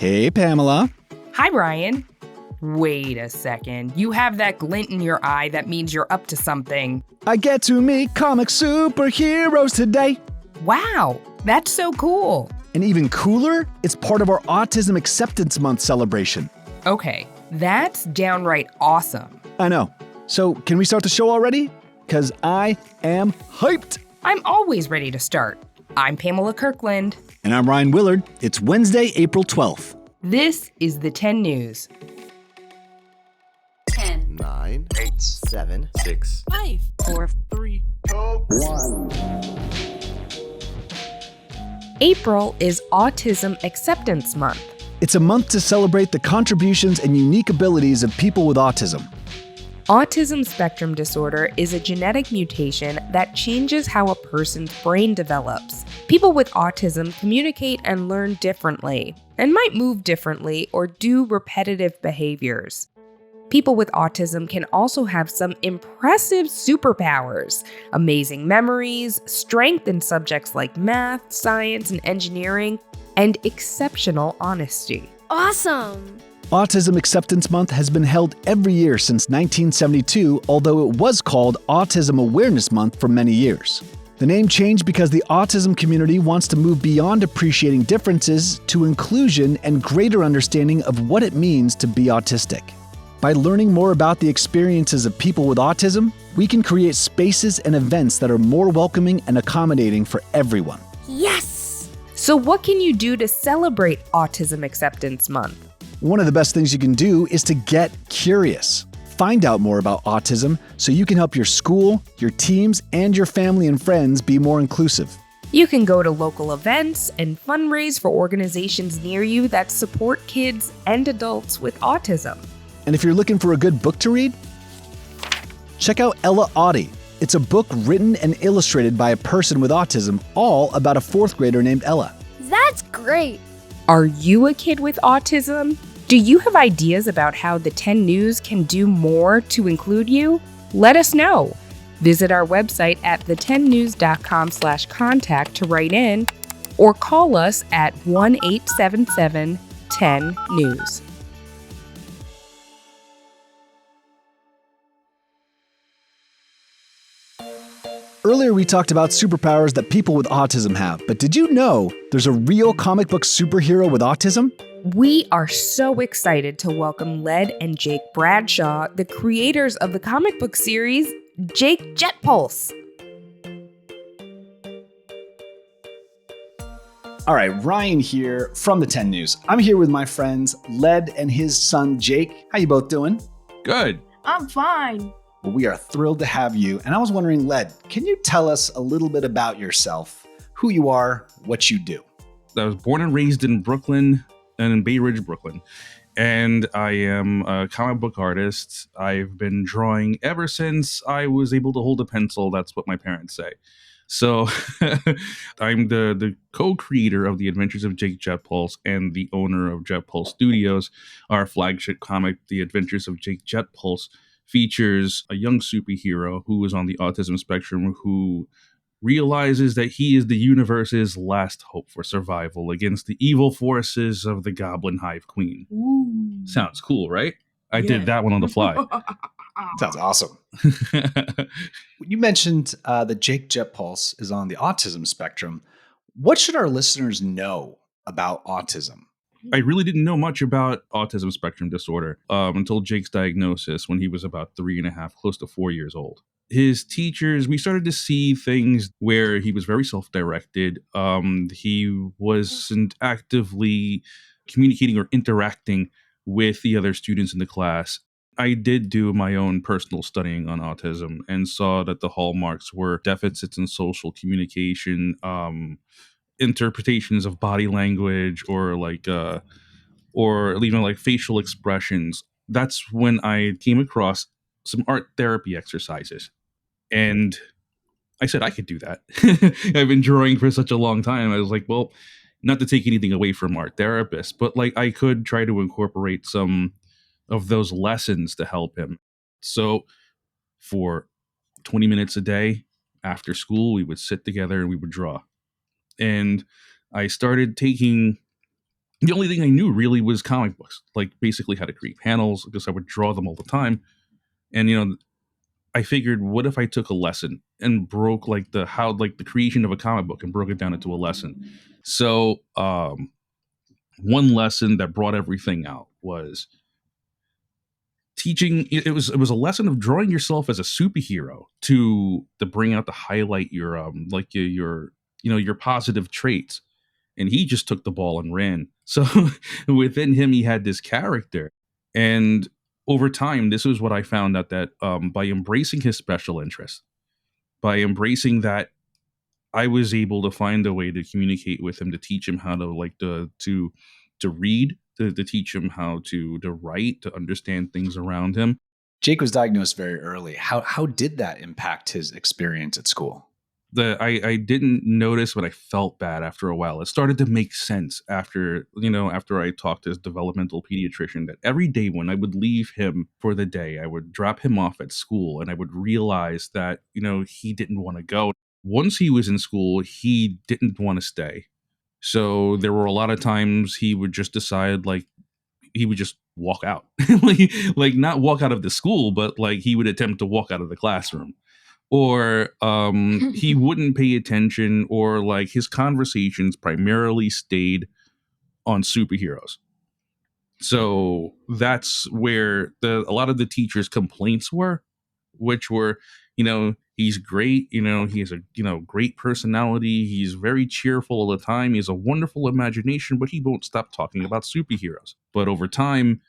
Hey, Pamela. Hi, Brian. Wait a second. You have that glint in your eye that means you're up to something. I get to meet comic superheroes today. Wow, that's so cool. And even cooler, it's part of our Autism Acceptance Month celebration. Okay, that's downright awesome. I know. So, can we start the show already? Because I am hyped. I'm always ready to start. I'm Pamela Kirkland. And I'm Ryan Willard. It's Wednesday, April 12th. This is the 10 News. 10, 9, 8, 7, 6, 5, 4, 3, 1. April is Autism Acceptance Month. It's a month to celebrate the contributions and unique abilities of people with autism. Autism spectrum disorder is a genetic mutation that changes how a person's brain develops. People with autism communicate and learn differently, and might move differently or do repetitive behaviors. People with autism can also have some impressive superpowers, amazing memories, strength in subjects like math, science, and engineering, and exceptional honesty. Awesome! Autism Acceptance Month has been held every year since 1972, although it was called Autism Awareness Month for many years. The name changed because the autism community wants to move beyond appreciating differences to inclusion and greater understanding of what it means to be autistic. By learning more about the experiences of people with autism, we can create spaces and events that are more welcoming and accommodating for everyone. Yes! So what can you do to celebrate Autism Acceptance Month? One of the best things you can do is to get curious. Find out more about autism so you can help your school, your teams, and your family and friends be more inclusive. You can go to local events and fundraise for organizations near you that support kids and adults with autism. And if you're looking for a good book to read, check out Ella Audie. It's a book written and illustrated by a person with autism, all about a fourth grader named Ella. That's great! Are you a kid with autism? Do you have ideas about how the 10 News can do more to include you? Let us know. Visit our website at the10news.com/contact to write in, or call us at 1-877-10-NEWS. Earlier we talked about superpowers that people with autism have, but did you know there's a real comic book superhero with autism? We are so excited to welcome Led and Jake Bradshaw, the creators of the comic book series Jake Jetpulse. All right, Ryan here from the 10 News. I'm here with my friends Led and his son Jake. How you both doing? Good. I'm fine. Well, we are thrilled to have you. And I was wondering, Led, can you tell us a little bit about yourself, who you are, what you do? I was born and raised in Brooklyn and in Bay Ridge, Brooklyn. And I am a comic book artist. I've been drawing ever since I was able to hold a pencil. That's what my parents say. So I'm the co-creator of the Adventures of Jake Jetpulse and the owner of Jetpulse Studios. Our flagship comic, The Adventures of Jake Jetpulse, features a young superhero who is on the autism spectrum who realizes that he is the universe's last hope for survival against the evil forces of the Goblin Hive Queen. Ooh. Sounds cool, right? I did that one on the fly. Sounds awesome. You mentioned that Jake Jetpulse is on the autism spectrum. What should our listeners know about autism? I really didn't know much about autism spectrum disorder until Jake's diagnosis when he was about 3.5, close to 4 years old. His teachers, we started to see things where he was very self-directed. He wasn't actively communicating or interacting with the other students in the class. I did do my own personal studying on autism and saw that the hallmarks were deficits in social communication, interpretations of body language, or even like facial expressions. That's when I came across some art therapy exercises, and I said I could do that. I've been drawing for such a long time. I was like, well, not to take anything away from art therapists, but like I could try to incorporate some of those lessons to help him. So for 20 minutes a day after school, we would sit together and we would draw. And I started taking the only thing I knew really was comic books, like basically how to create panels, because I would draw them all the time. And I figured, what if I took a lesson and broke like the creation of a comic book and broke it down into a lesson. So one lesson that brought everything out was teaching. It was a lesson of drawing yourself as a superhero to bring out, to highlight your your positive traits. And he just took the ball and ran. So within him, he had this character. And over time, this was what I found out, that by embracing his special interest, by embracing that, I was able to find a way to communicate with him, to teach him how to to read, to teach him how to write, to understand things around him. Jake was diagnosed very early. How did that impact his experience at school? I didn't notice, but I felt bad after a while. It started to make sense after I talked to his developmental pediatrician, that every day when I would leave him for the day, I would drop him off at school, and I would realize that he didn't want to go. Once he was in school, he didn't want to stay. So there were a lot of times he would just decide, like, he would just walk out, like not walk out of the school, but like he would attempt to walk out of the classroom, or he wouldn't pay attention, or like his conversations primarily stayed on superheroes. So that's where a lot of the teachers' complaints were, which were, he's great, he has a great personality, he's very cheerful all the time, he has a wonderful imagination, but he won't stop talking about superheroes. But over time,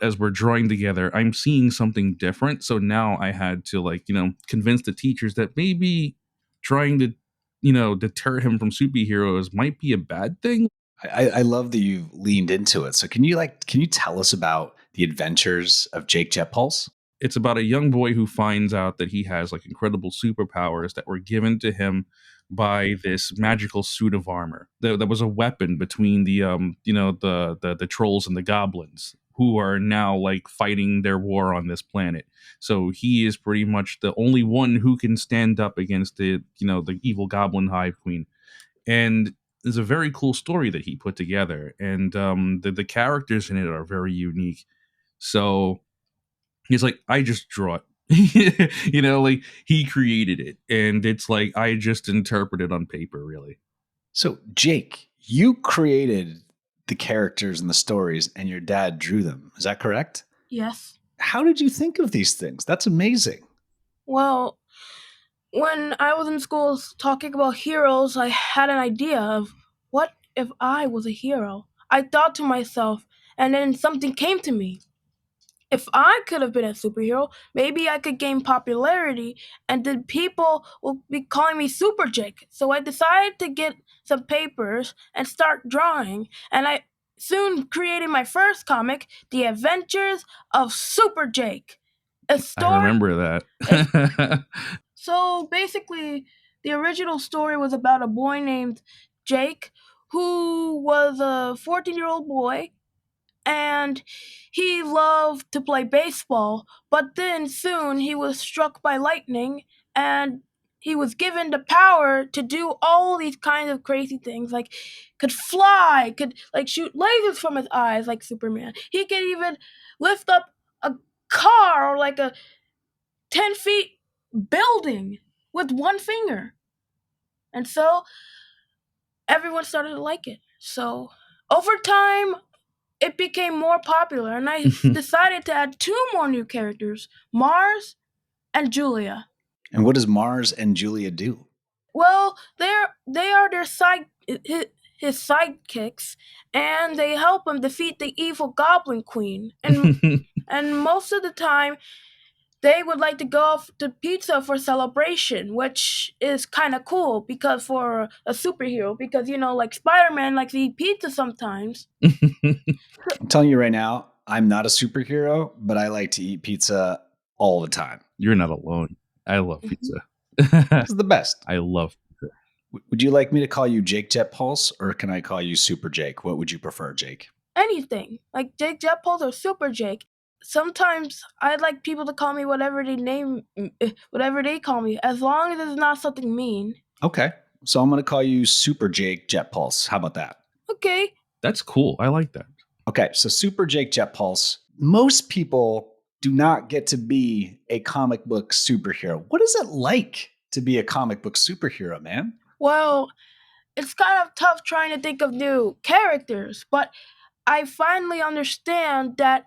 as we're drawing together, I'm seeing something different. So now I had to convince the teachers that maybe trying to deter him from superheroes might be a bad thing. I love that you leaned into it. So can you tell us about the Adventures of Jake Jetpulse? It's about a young boy who finds out that he has like incredible superpowers that were given to him by this magical suit of armor. That was a weapon between the the trolls and the goblins, who are now like fighting their war on this planet. So he is pretty much the only one who can stand up against the evil goblin hive queen. And it's a very cool story that he put together, and the characters in it are very unique. So he's like, I just draw it. Like he created it, and it's like I just interpret it on paper, really. So Jake, you created the characters and the stories, and your dad drew them. Is that correct? Yes. How did you think of these things? That's amazing. Well, when I was in school talking about heroes, I had an idea of what if I was a hero? I thought to myself, and then something came to me. If I could have been a superhero, maybe I could gain popularity, and then people will be calling me Super Jake. So I decided to get some papers and start drawing, and I soon created my first comic, The Adventures of Super Jake. A I story. remember that. So basically, the original story was about a boy named Jake who was a 14-year-old boy, and he loved to play baseball, but then soon he was struck by lightning, and he was given the power to do all these kinds of crazy things, like could fly, could like shoot lasers from his eyes like Superman. He could even lift up a car or like a 10 feet building with one finger. And so everyone started to like it. So over time, it became more popular, and I decided to add 2 more new characters, Mars and Julia. And what does Mars and Julia do? Well, they are his sidekicks, and they help him defeat the evil Goblin Queen. And most of the time, they would like to go off to pizza for celebration, which is kind of cool because for a superhero, because like Spider-Man likes to eat pizza sometimes. I'm telling you right now, I'm not a superhero, but I like to eat pizza all the time. You're not alone. I love pizza. This is the best. I love pizza. Would you like me to call you Jake Jetpulse, or can I call you Super Jake? What would you prefer, Jake? Anything, like Jake Jetpulse or Super Jake. Sometimes I'd like people to call me whatever they call me, as long as it's not something mean. Okay. So I'm going to call you Super Jake Jetpulse. How about that? Okay. That's cool. I like that. Okay, so Super Jake Jetpulse. Most people do not get to be a comic book superhero. What is it like to be a comic book superhero, man? Well, it's kind of tough trying to think of new characters, but I finally understand that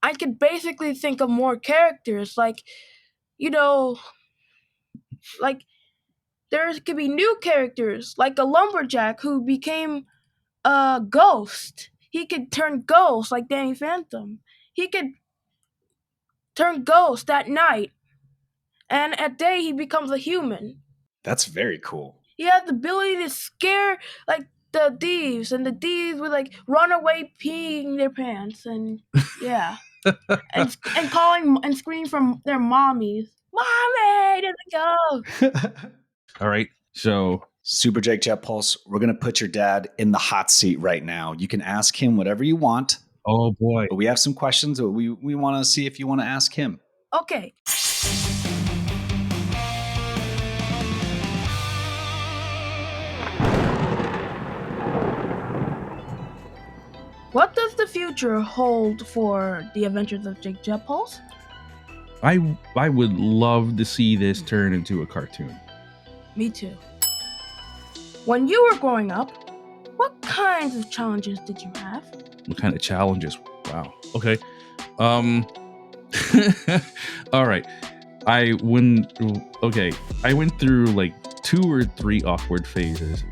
I could basically think of more characters. Like, you know, like there could be new characters, like a lumberjack who became a ghost. He could turn ghost like Danny Phantom. He could turn ghost at night, and at day he becomes a human. That's very cool. He has the ability to scare like the thieves, and the thieves would like run away peeing their pants, and yeah, and calling and screaming from their mommies. Mommy, there they go. All right. So Super Jake Jetpulse, we're going to put your dad in the hot seat right now. You can ask him whatever you want, oh boy. but we have some questions that we want to see if you want to ask him. Okay. What does the future hold for the Adventures of Jake Jetpulse? I would love to see this turn into a cartoon. Me too. When you were growing up, what kinds of challenges did you have? What kind of challenges? Wow. Okay. All right. I went through like 2 or 3 awkward phases.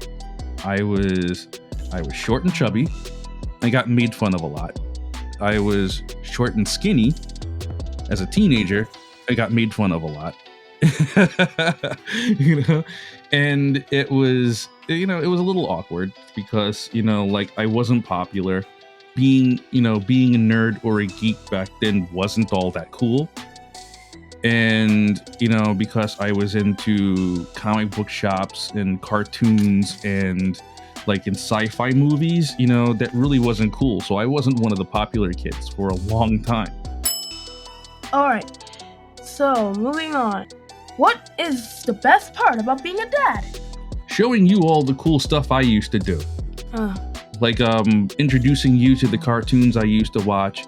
I was short and chubby. I got made fun of a lot. I was short and skinny. As a teenager, I got made fun of a lot. And it was a little awkward because, like I wasn't popular. Being a nerd or a geek back then wasn't all that cool. And, because I was into comic book shops and cartoons and like in sci-fi movies, that really wasn't cool. So I wasn't one of the popular kids for a long time. All right. So, moving on. What is the best part about being a dad? Showing you all the cool stuff I used to do. Like introducing you to the cartoons I used to watch,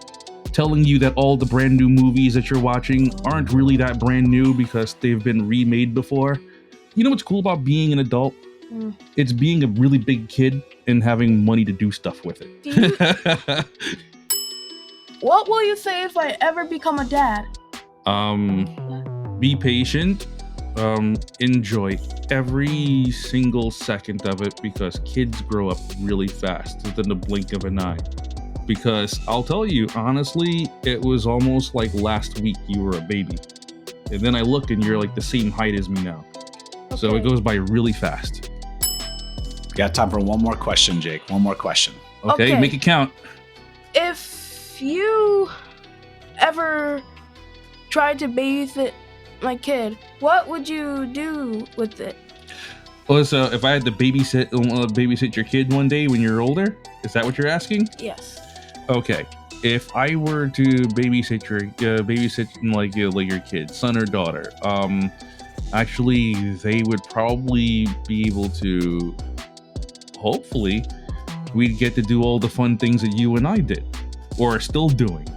telling you that all the brand new movies that you're watching aren't really that brand new because they've been remade before. You know what's cool about being an adult? It's being a really big kid and having money to do stuff with it. What will you say if I ever become a dad? Be patient. Enjoy every single second of it because kids grow up really fast within the blink of an eye. Because I'll tell you, honestly, it was almost like last week you were a baby. And then I look and you're like the same height as me now. Okay. So it goes by really fast. We got time for one more question, Jake. One more question. Okay, make it count. If you ever tried to babysit my kid, what would you do with it? Oh, so if I had to babysit your kid one day when you're older, is that what you're asking? Yes. Okay. If I were to babysit your kid, son or daughter, actually they would probably be able to. Hopefully, we'd get to do all the fun things that you and I did, or are still doing.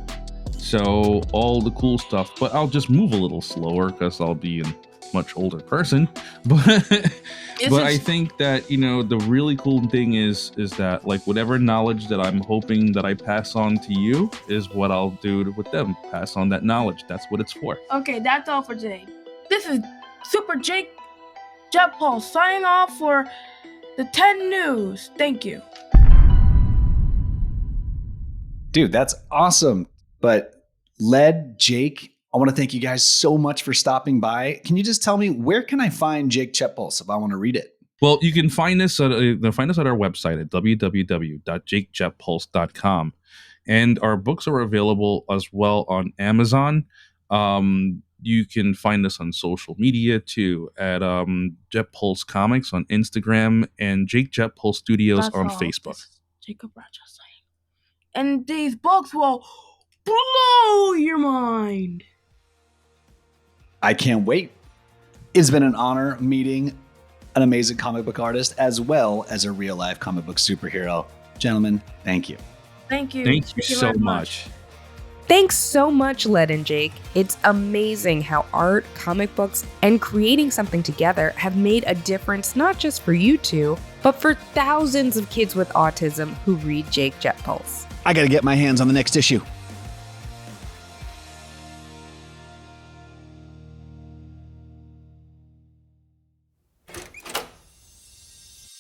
So all the cool stuff, but I'll just move a little slower because I'll be a much older person. But I think that, the really cool thing is that like whatever knowledge that I'm hoping that I pass on to you is what I'll do with them. Pass on that knowledge. That's what it's for. Okay, that's all for today. This is Super Jake Jetpulse signing off for the 10 News. Thank you. Dude, that's awesome. But Led, Jake, I want to thank you guys so much for stopping by. Can you just tell me, where can I find Jake Jetpulse if I want to read it? Well, you can find us at our website at www.jakejetpulse.com. And our books are available as well on Amazon. You can find us on social media too at Jetpulse Comics on Instagram and Jake Jetpulse Studios on Facebook. Jacob Bradshaw saying. And these books will blow your mind. I can't wait. It's been an honor meeting an amazing comic book artist as well as a real life comic book superhero. Gentlemen, thank you. Thank you. Thank you so much. Thanks so much, Led and Jake. It's amazing how art, comic books, and creating something together have made a difference not just for you two, but for thousands of kids with autism who read Jake Jetpulse. I gotta get my hands on the next issue.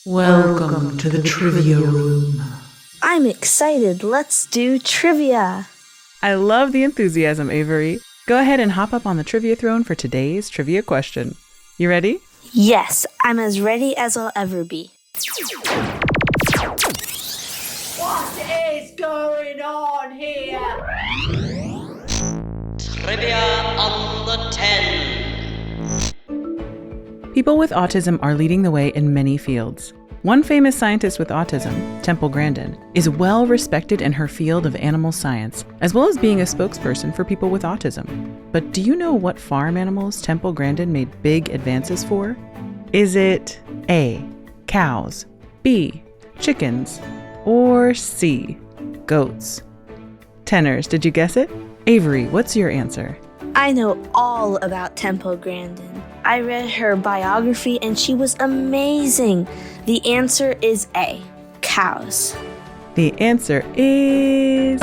Welcome to the trivia room. I'm excited. Let's do trivia. I love the enthusiasm, Avery. Go ahead and hop up on the trivia throne for today's trivia question. You ready? Yes, I'm as ready as I'll ever be. What is going on here? Trivia on the 10. People with autism are leading the way in many fields. One famous scientist with autism, Temple Grandin, is well respected in her field of animal science, as well as being a spokesperson for people with autism. But do you know what farm animals Temple Grandin made big advances for? Is it A, cows, B, chickens, or C, goats? Tenors, did you guess it? Avery, what's your answer? I know all about Temple Grandin. I read her biography and she was amazing. The answer is A, cows. The answer is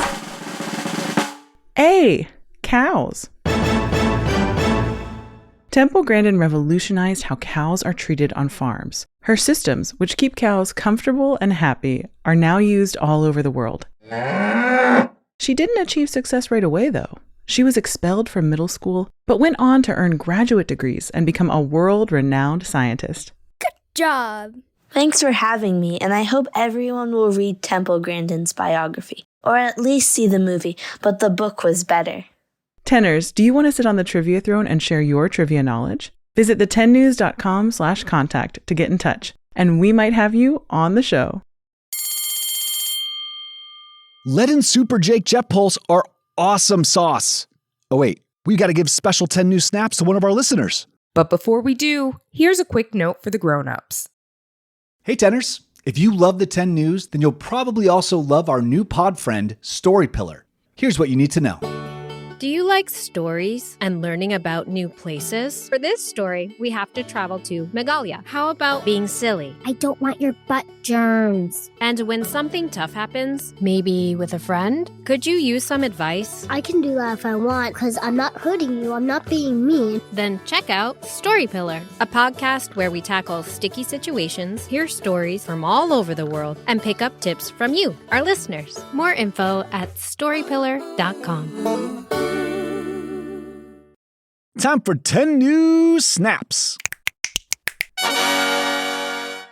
A, cows. Temple Grandin revolutionized how cows are treated on farms. Her systems, which keep cows comfortable and happy, are now used all over the world. She didn't achieve success right away, though. She was expelled from middle school, but went on to earn graduate degrees and become a world-renowned scientist. Job. Thanks for having me, and I hope everyone will read Temple Grandin's biography, or at least see the movie, but the book was better. Tenors, do you want to sit on the trivia throne and share your trivia knowledge? Visit the10news.com/contact to get in touch, and we might have you on the show. Lead and Super Jake Jetpulse are awesome sauce. Oh wait, we got to give special 10 News snaps to one of our listeners. But before we do, here's a quick note for the grown-ups. Hey tenors, if you love the 10 News, then you'll probably also love our new pod friend, Story Pillar. Here's what you need to know. Do you like stories and learning about new places? For this story, we have to travel to Meghalaya. How about being silly? I don't want your butt germs. And when something tough happens, maybe with a friend, could you use some advice? I can do that if I want, because I'm not hurting you. I'm not being mean. Then check out Story Pillar, a podcast where we tackle sticky situations, hear stories from all over the world, and pick up tips from you, our listeners. More info at storypillar.com. Time for 10 News snaps.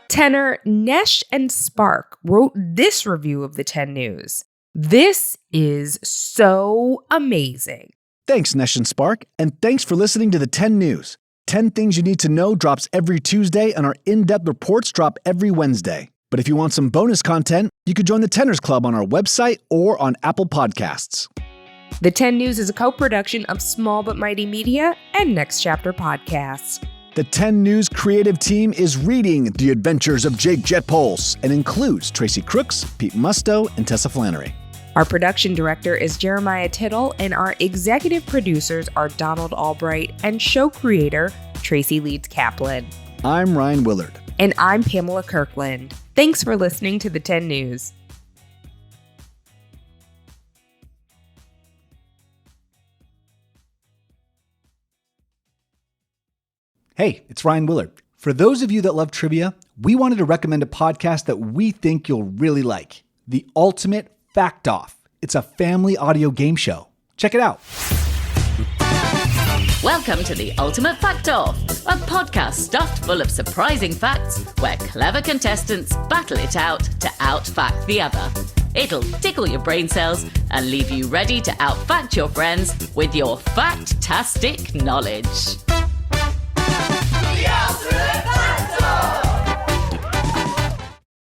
Tenor Nesh and Spark wrote this review of the 10 News. This is so amazing. Thanks, Nesh and Spark, and thanks for listening to the 10 News. 10 Things You Need to Know drops every Tuesday, and our in-depth reports drop every Wednesday. But if you want some bonus content, you could join the Tenors Club on our website or on Apple Podcasts. The 10 News is a co-production of Small But Mighty Media and Next Chapter Podcasts. The 10 News creative team is reading The Adventures of Jake Jetpulse and includes Tracy Crooks, Pete Musto, and Tessa Flannery. Our production director is Jeremiah Tittle, and our executive producers are Donald Albright and show creator Tracy Leeds Kaplan. I'm Ryan Willard. And I'm Pamela Kirkland. Thanks for listening to the 10 News. Hey, it's Ryan Willard. For those of you that love trivia, we wanted to recommend a podcast that we think you'll really like. The Ultimate Fact Off. It's a family audio game show. Check it out. Welcome to the Ultimate Fact Off, a podcast stuffed full of surprising facts where clever contestants battle it out to out-fact the other. It'll tickle your brain cells and leave you ready to out-fact your friends with your fact-tastic knowledge. The Ultimate